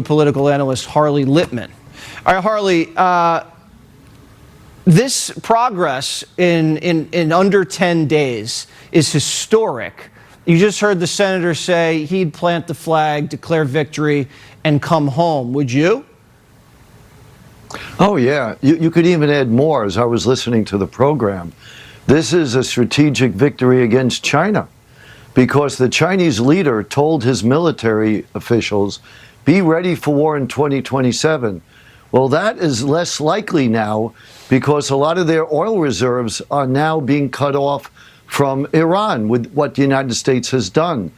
Political analyst Harley Lippman. All right, Harley, this progress in under 10 days is historic. You just heard the senator say he'd plant the flag, declare victory, and come home. Would you? Oh, yeah. You could even add more as I was listening to the program. This is a strategic victory against China because the Chinese leader told his military officials, be ready for war in 2027. Well, that is less likely now because a lot of their oil reserves are now being cut off from Iran with what the United States has done.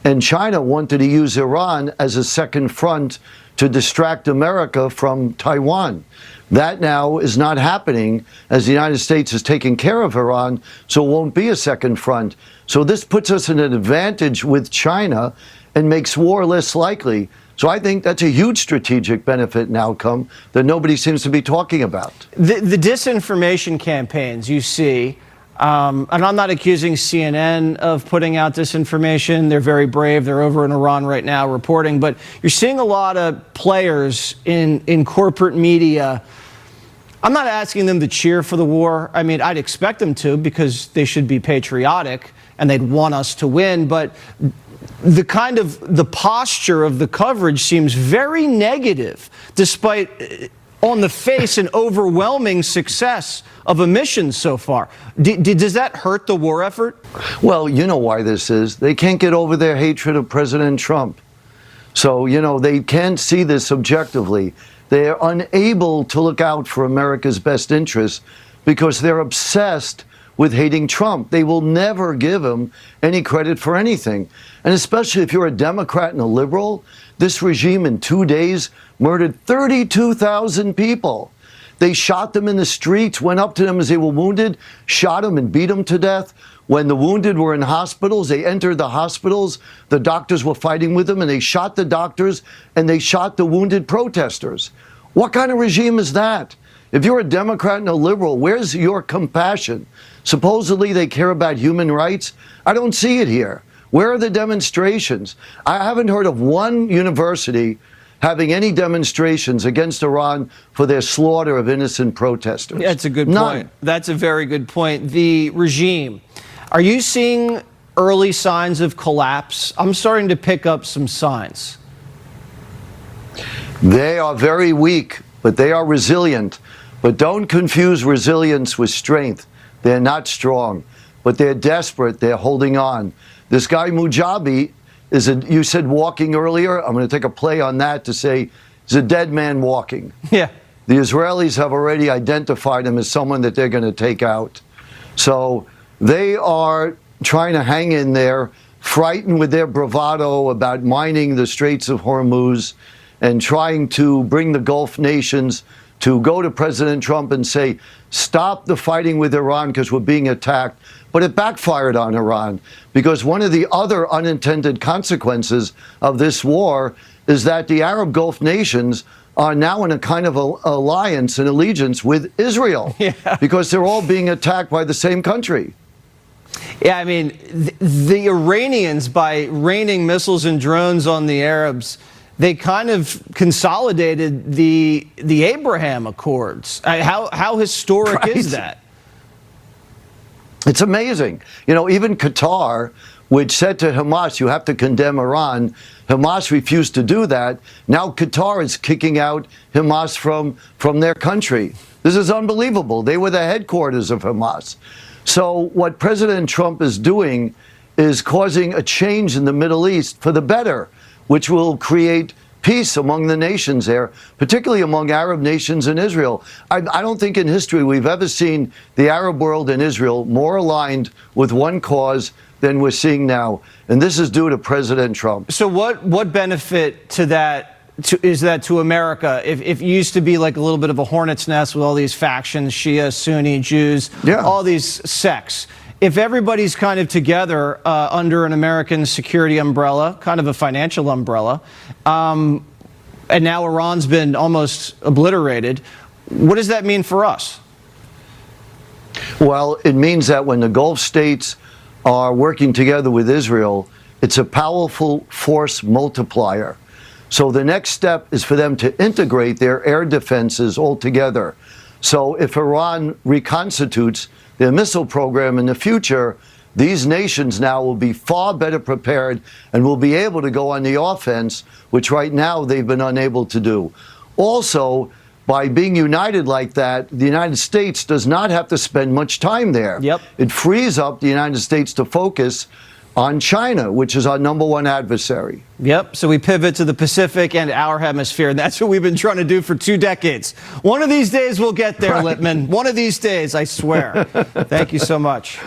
And China wanted to use Iran as a second front to distract America from Taiwan. That now is not happening as the United States is taking care of Iran, so it won't be a second front. So this puts us in an advantage with China and makes war less likely. So I think that's a huge strategic benefit and outcome that nobody seems to be talking about. The disinformation campaigns you see, and I'm not accusing CNN of putting out disinformation. They're very brave. They're over in Iran right now reporting. But you're seeing a lot of players in corporate media. I'm not asking them to cheer for the war. I mean, I'd expect them to because they should be patriotic and they'd want us to win. But the posture of the coverage seems very negative, despite on the face an overwhelming success of emissions so far. Does that hurt the war effort? Well, you know why this is. They can't get over their hatred of President Trump. So, they can't see this objectively. They're unable to look out for America's best interests because they're obsessed with hating Trump. They will never give him any credit for anything. And especially if you're a Democrat and a liberal, this regime in 2 days murdered 32,000 people. They shot them in the streets, went up to them as they were wounded, shot them and beat them to death. When the wounded were in hospitals, they entered the hospitals. The doctors were fighting with them, and they shot the doctors, and they shot the wounded protesters. What kind of regime is that? If you're a Democrat and a liberal, where's your compassion? Supposedly they care about human rights. I don't see it here. Where are the demonstrations? I haven't heard of one university having any demonstrations against Iran for their slaughter of innocent protesters. That's a good None. point. That's a very good point. The regime, are you seeing early signs of collapse? I'm starting to pick up some signs. They are very weak, but they are resilient. But don't confuse resilience with strength. They're not strong, but they're desperate. They're holding on. This guy Mujabi you said walking earlier. I'm going to take a play on that to say he's a dead man walking. Yeah. The Israelis have already identified him as someone that they're going to take out. So they are trying to hang in there, frightened with their bravado about mining the Straits of Hormuz and trying to bring the Gulf nations to go to President Trump and say, stop the fighting with Iran because we're being attacked. But it backfired on Iran because one of the other unintended consequences of this war is that the Arab Gulf nations are now in a kind of alliance and allegiance with Israel because they're all being attacked by the same country. Yeah, I mean, the Iranians, by raining missiles and drones on the Arabs, they kind of consolidated the Abraham Accords. How historic is that? It's amazing. Even Qatar, which said to Hamas, you have to condemn Iran, Hamas refused to do that. Now Qatar is kicking out Hamas from their country. This is unbelievable. They were the headquarters of Hamas. So what President Trump is doing is causing a change in the Middle East for the better, which will create peace among the nations there, particularly among Arab nations and Israel. I don't think in history we've ever seen the Arab world and Israel more aligned with one cause than we're seeing now. And this is due to President Trump. So what benefit to that is that to America? If it used to be like a little bit of a hornet's nest with all these factions, Shia, Sunni, Jews, all these sects. If everybody's kind of together under an American security umbrella, kind of a financial umbrella, and now Iran's been almost obliterated, what does that mean for us? Well, it means that when the Gulf states are working together with Israel, it's a powerful force multiplier. So the next step is for them to integrate their air defenses all together. So if Iran reconstitutes their missile program in the future, these nations now will be far better prepared and will be able to go on the offense, which right now they've been unable to do. Also, by being united like that, the United States does not have to spend much time there. Yep. It frees up the United States to focus on China, which is our #1 adversary. Yep. So we pivot to the Pacific and our hemisphere. And that's what we've been trying to do for 2 decades. One of these days we'll get there, Lippman. One of these days, I swear. Thank you so much.